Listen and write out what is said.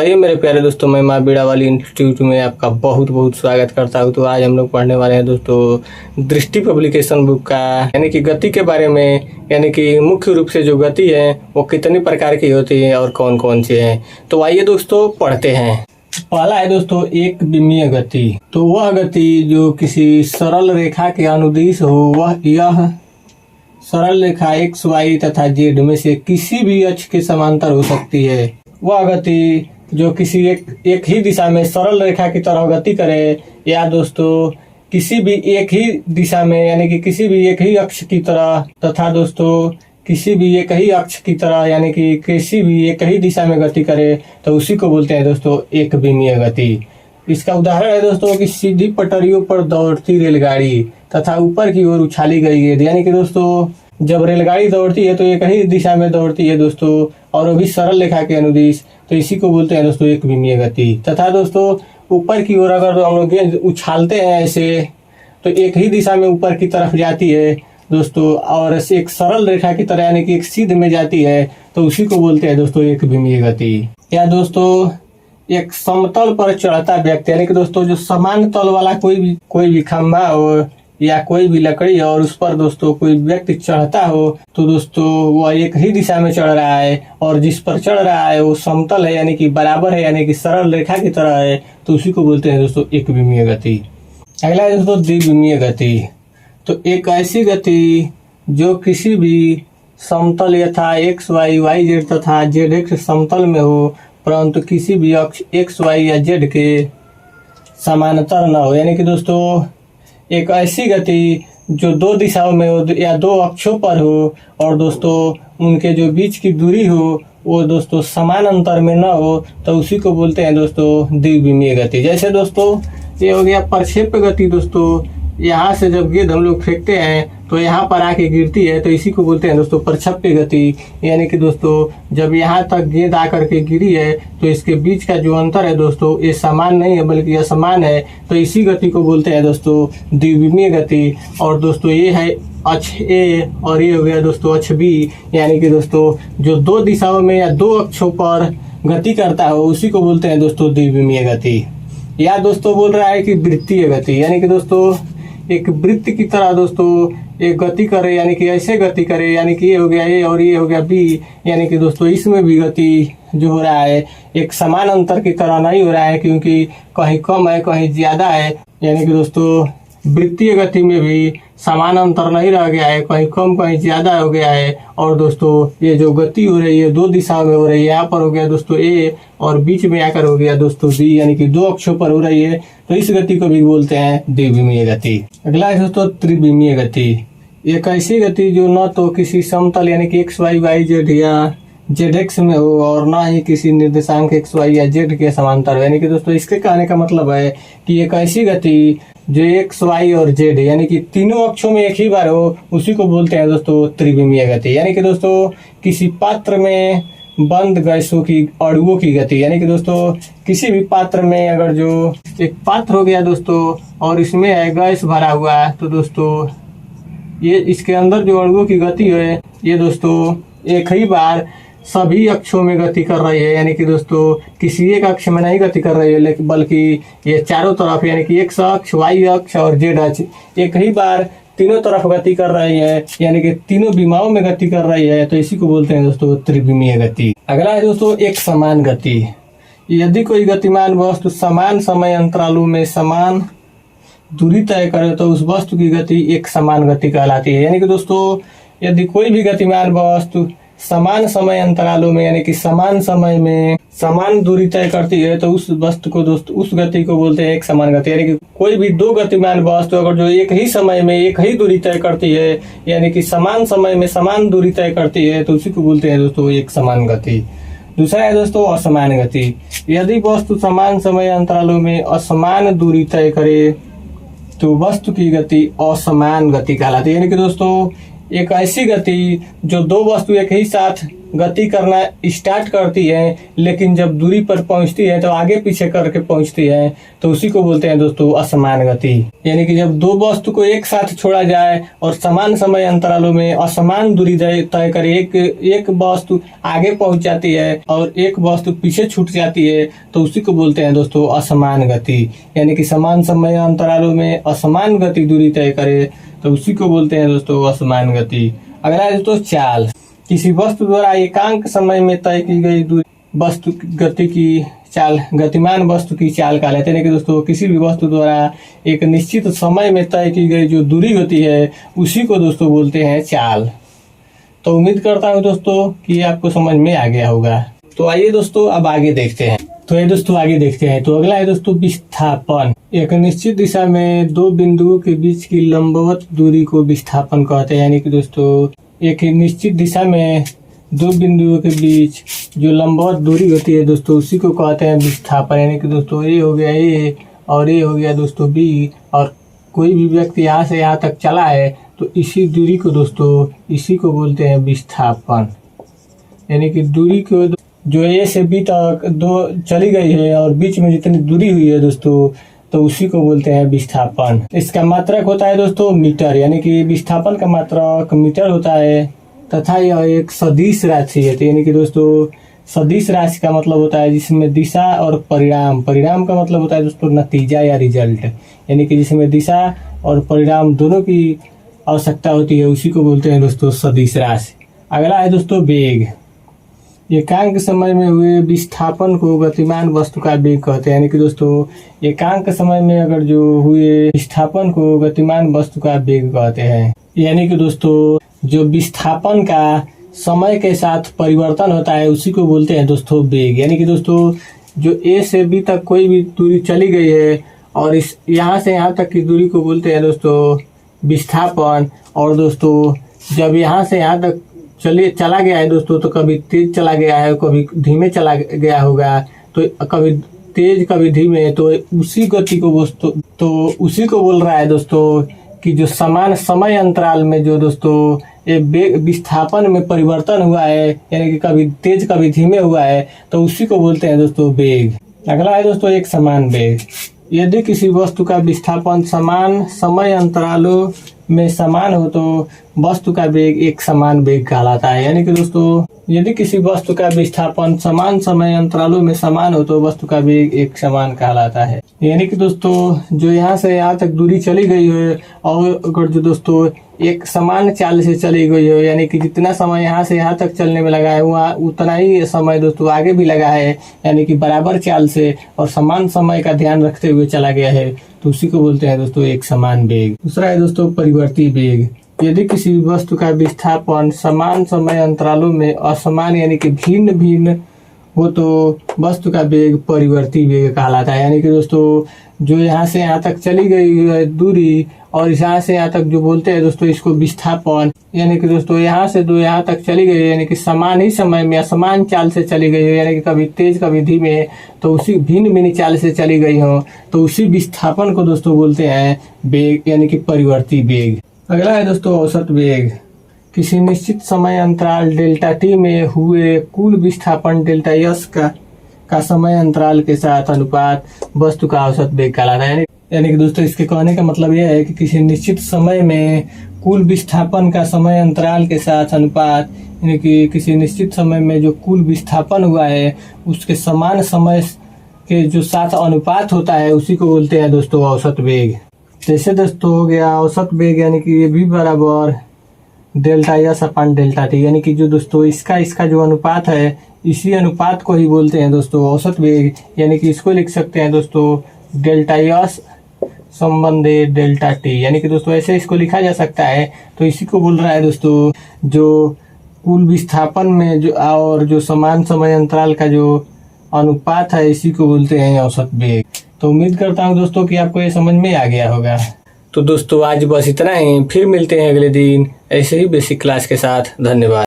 तो ये मेरे प्यारे दोस्तों, मैं माँ बीड़ा वाली इंस्टीट्यूट में आपका बहुत बहुत स्वागत करता हूँ। तो आज हम लोग पढ़ने वाले हैं दोस्तों दृष्टि पब्लिकेशन बुक का, यानी कि गति के बारे में, यानी कि मुख्य रूप से जो गति है वो कितनी प्रकार की होती है और कौन कौन सी है। तो आइए दोस्तों पढ़ते हैं। पहला है दोस्तों एक विमीय गति। तो वह गति जो किसी सरल रेखा के अनुदिश हो, वह यह सरल रेखा एक्स वाई तथा जेड में से किसी भी अक्ष के समांतर हो सकती है। वह गति जो किसी एक ही दिशा में सरल रेखा की तरह गति करे, या दोस्तों किसी भी एक ही दिशा में, यानी कि किसी भी एक ही अक्ष की तरह, तथा दोस्तों किसी भी एक ही अक्ष की तरह, यानी कि किसी भी एक ही दिशा में गति करे, तो उसी को बोलते हैं दोस्तों एक विमीय गति। इसका उदाहरण है दोस्तों कि सीधी पटरियों पर दौड़ती रेलगाड़ी तथा ऊपर की ओर उछाली गई गेंद। यानी कि दोस्तों जब रेलगाड़ी दौड़ती है तो एक ही दिशा में दौड़ती है दोस्तों, और वो भी सरल रेखा के अनुदिश, तो इसी को बोलते हैं दोस्तों एक विमीय गति। तथा दोस्तों ऊपर की ओर अगर हम लोग गेंद उछालते हैं ऐसे, तो एक ही दिशा में ऊपर की तरफ जाती है दोस्तों, और एक सरल रेखा की तरह यानी कि एक सीध में जाती है, तो उसी को बोलते हैं दोस्तों एक विमीय गति। या दोस्तों एक समतल पर चढ़ता व्यक्ति, यानी कि दोस्तों जो समान तल वाला कोई भी खंभा हो या कोई भी लकड़ी हो और उस पर दोस्तों कोई व्यक्ति चढ़ता हो, तो दोस्तों वह एक ही दिशा में चढ़ रहा है और जिस पर चढ़ रहा है वो समतल है, यानी कि बराबर है, यानी कि सरल रेखा की तरह है, तो उसी को बोलते हैं दोस्तों एक विमीय गति। अगला है दोस्तों द्विविमीय गति। तो एक ऐसी गति जो किसी भी समतल यथा एक्स वाई वाई जेड तथा जेड एक्स समतल में हो, परंतु किसी भी अक्ष एक्स वाई या जेड के समानांतर न हो। यानी कि दोस्तों एक ऐसी गति जो दो दिशाओं में हो या दो अक्षों पर हो, और दोस्तों उनके जो बीच की दूरी हो वो दोस्तों समान अंतर में न हो, तो उसी को बोलते हैं दोस्तों द्विविमीय गति। जैसे दोस्तों ये हो गया प्रक्षेप्य गति। दोस्तों यहाँ से जब गेंद हम लोग फेंकते हैं तो यहाँ पर आके गिरती है, तो इसी को बोलते हैं दोस्तों प्रक्षेप्य गति। यानी कि दोस्तों जब यहाँ तक गेंद आकर के गिरी है तो इसके बीच का जो अंतर है दोस्तों ये समान नहीं है बल्कि असमान है, तो इसी गति को बोलते हैं दोस्तों द्विविमीय गति। और दोस्तों ये है अक्ष ए और ये हो गया दोस्तों अक्ष बी, यानी कि दोस्तों जो दो दिशाओं में या दो अक्षों पर गति करता हो उसी को बोलते हैं दोस्तों द्विविमीय गति। या दोस्तों बोल रहा है कि वृत्तीय गति, यानी कि दोस्तों एक वृत्त की तरह दोस्तों एक गति करे, यानी कि ऐसे गति करे, यानी कि ये हो गया ए और ये हो गया बी, यानी कि दोस्तों इसमें भी गति जो हो रहा है एक समान अंतर की तरह नहीं हो रहा है, क्योंकि कहीं कम है कहीं ज्यादा है। यानी कि दोस्तों वृत्तीय गति में भी समान अंतर नहीं रह गया है, कहीं कम कहीं ज्यादा हो गया है। और दोस्तों ये जो गति हो रही है दो दिशाओं में हो रही है, यहाँ पर हो गया दोस्तों ए और बीच में आकर हो गया दोस्तों बी, यानी कि दो अक्षों पर हो रही है, तो इस गति को भी बोलते हैं द्विविमीय गति। अगला है दोस्तों त्रिविमीय गति। एक ऐसी गति जो न तो किसी समतल यानी कि एक्स वाई वाई जेड या जेड एक्स में हो और ना ही किसी निर्देशांक एक्स वाई या जेड के समांतर हो। यानी कि दोस्तों इसके कहने का मतलब है कि एक ऐसी गति जो एक्स वाई और जेड यानी कि तीनों अक्षों में एक ही बार हो, उसी को बोलते हैं दोस्तों त्रिविमीय गति। यानी कि दोस्तों किसी पात्र में बंद गैसों की अणुओं की गति, यानी कि दोस्तों किसी भी पात्र में अगर जो एक पात्र हो गया दोस्तों और इसमें है गैस भरा हुआ, तो दोस्तों ये इसके अंदर जो अणुओं की गति है ये दोस्तों एक ही बार सभी अक्षों में गति कर रही है। यानी कि दोस्तों किसी एक अक्ष में नहीं गति कर रही है, लेकिन बल्कि ये चारों तरफ यानी कि एक्स अक्ष वाई अक्ष और जेड अक्ष एक ही बार तीनों तरफ गति कर रही है, यानी कि तीनों विमाओं में गति कर रही है, तो इसी को बोलते हैं दोस्तों त्रिविमीय गति। अगला है दोस्तों एक समान गति। यदि कोई गतिमान वस्तु समान समय अंतरालों में समान दूरी तय करे तो उस वस्तु की गति एक समान गति कहलाती है। यानी कि दोस्तों यदि कोई भी गतिमान वस्तु समान समय अंतरालों में यानी कि समान समय में समान दूरी तय करती है, तो उस वस्तु को दोस्तों उस गति को बोलते हैं एक समान गति। यानी कि कोई भी दो गतिमान वस्तु अगर जो एक ही समय में एक ही दूरी तय करती है, यानी कि समान समय में समान दूरी तय करती है, तो उसी को बोलते हैं दोस्तों एक समान गति। दूसरा है दोस्तों असमान गति। यदि वस्तु समान समय अंतरालों में असमान दूरी तय करे तो वस्तु की गति असमान गति कहलाती है। यानी कि दोस्तों एक ऐसी गति जो दो वस्तु एक ही साथ गति करना स्टार्ट करती है, लेकिन जब दूरी पर पहुंचती है तो आगे पीछे करके पहुंचती है, तो उसी को बोलते हैं दोस्तों असमान गति। यानी कि जब दो वस्तु को एक साथ छोड़ा जाए और समान समय अंतरालों में असमान दूरी तय करे, एक वस्तु आगे पहुंच जाती है और एक वस्तु पीछे छूट जाती है, तो उसी को बोलते हैं दोस्तों असमान गति। यानी कि समान समय अंतरालों में असमान गति दूरी तय करे, तो उसी को बोलते हैं दोस्तों असमान गति। अगला है दोस्तों चाल। किसी वस्तु द्वारा एकांक समय में तय की गई दूरी वस्तु गति की चाल, गतिमान वस्तु की चाल कहलाते हैं। कि दोस्तों किसी भी वस्तु द्वारा एक निश्चित समय में तय की गई जो दूरी होती है, उसी को दोस्तों बोलते हैं चाल। तो उम्मीद करता हूँ दोस्तों कि आपको समझ में आ गया होगा। तो आइए दोस्तों अब आगे देखते हैं। तो ये दोस्तों आगे देखते हैं। तो अगला है दोस्तों विस्थापन। एक निश्चित दिशा में दो बिंदुओं के बीच की लंबवत दूरी को विस्थापन कहते हैं। यानी कि दोस्तों एक निश्चित दिशा में दो बिंदुओं के बीच जो लंबवत दूरी होती है दोस्तों, उसी को कहते हैं विस्थापन। यानी कि दोस्तों ये हो गया ए और ये हो गया दोस्तों बी, और कोई भी व्यक्ति यहाँ से यहाँ तक चला है तो इसी दूरी को दोस्तों इसी को बोलते हैं विस्थापन। यानी कि दूरी को जो ए से बी तक दो चली गई है और बीच में जितनी दूरी हुई है दोस्तों, तो उसी को बोलते हैं विस्थापन। इसका मात्रक होता है दोस्तों मीटर। यानी कि विस्थापन का मात्रक मीटर होता है तथा यह एक सदिश राशि है। यानी कि दोस्तों सदिश राशि का मतलब होता है जिसमें दिशा और परिणाम, परिणाम का मतलब होता है दोस्तों नतीजा या रिजल्ट। यानी कि जिसमें दिशा और परिणाम दोनों की आवश्यकता होती है, उसी को बोलते हैं दोस्तों सदिश राशि। अगला है दोस्तों वेग। एकांक समय में हुए विस्थापन को गतिमान वस्तु का वेग कहते हैं। यानी कि दोस्तों एकांक समय में अगर जो हुए विस्थापन को गतिमान वस्तु का वेग कहते हैं। यानी कि दोस्तों जो विस्थापन का समय के साथ परिवर्तन होता है, उसी को बोलते हैं दोस्तों वेग। यानी कि दोस्तों जो ए से बी तक कोई भी दूरी चली गई है और इस यहाँ से यहाँ तक की दूरी को बोलते हैं दोस्तों विस्थापन। और दोस्तों जब यहाँ से यहाँ तक चला गया है दोस्तों, तो कभी तेज चला गया है, कभी धीमे चला गया होगा, तो कभी तेज कभी धीमे, तो उसी गति को तो उसी को बोल रहा है दोस्तों कि जो समान समय अंतराल में जो दोस्तों ये विस्थापन में परिवर्तन हुआ है, यानी कि कभी तेज कभी धीमे हुआ है, तो उसी को बोलते हैं दोस्तों वेग। अगला है दोस्तों एक समान वेग। यदि किसी वस्तु का विस्थापन समान समय अंतरालों में समान हो तो वस्तु का वेग एक समान वेग कहलाता है। यानी कि दोस्तों यदि किसी वस्तु का विस्थापन समान समय अंतरालों में समान हो तो वस्तु का वेग एक समान कहलाता है। यानी कि दोस्तों जो यहाँ से यहाँ तक दूरी चली गई है और अगर जो दोस्तों एक समान चाल से चली गई हो, यानी कि जितना समय यहाँ से यहाँ तक चलने में लगा है वहाँ उतना ही समय दोस्तों आगे भी लगा है, यानी कि बराबर चाल से और समान समय का ध्यान रखते हुए चला गया है, तो उसी को बोलते हैं दोस्तों एक समान वेग। दूसरा है दोस्तों परिवर्ती वेग। यदि किसी वस्तु का विस्थापन समान समय अंतरालों में असमान यानी कि भिन्न भिन्न हो तो वस्तु का वेग परिवर्ती वेग कहलाता है। यानी कि दोस्तों जो यहाँ से यहाँ तक चली गई है दूरी और यहाँ से यहाँ तक जो बोलते हैं दोस्तों इसको विस्थापन, यानी कि दोस्तों यहाँ से दो यहाँ तक चली गई है, यानी कि समान ही समय में असमान चाल से चली गई है, यानी कि कभी तेज कभी धीमे, तो उसी भिन्न भिन्न चाल से चली गई हो, तो उसी विस्थापन को दोस्तों बोलते हैं वेग, यानी कि परिवर्ती वेग। अगला है दोस्तों औसत वेग। किसी निश्चित समय अंतराल डेल्टा टी में हुए कुल विस्थापन डेल्टा यस का समय अंतराल के साथ अनुपात वस्तु का औसत वेग कहलाता है। यानी कि दोस्तों इसके कहने का मतलब यह है कि किसी निश्चित समय में कुल विस्थापन का समय अंतराल के साथ अनुपात, यानी कि किसी निश्चित समय में जो कुल विस्थापन हुआ है उसके समान समय के जो साथ अनुपात होता है, उसी को बोलते हैं दोस्तों औसत वेग। जैसे दोस्तों हो गया औसत वेग, यानी कि ये भी बराबर डेल्टा यस अपन डेल्टा टी, यानी कि जो दोस्तों इसका जो अनुपात है इसी अनुपात को ही बोलते हैं दोस्तों औसत वेग। यानी कि इसको लिख सकते हैं दोस्तों डेल्टा यस संबंधी डेल्टा टी, यानी कि दोस्तों ऐसे इसको लिखा जा सकता है। तो इसी को बोल रहा है दोस्तों जो कुल विस्थापन में जो और जो समान समय अंतराल का जो अनुपात है, इसी को बोलते हैं औसत वेग। तो उम्मीद करता हूँ दोस्तों कि आपको ये समझ में आ गया होगा। तो दोस्तों आज बस इतना ही, फिर मिलते हैं अगले दिन ऐसे ही बेसिक क्लास के साथ। धन्यवाद।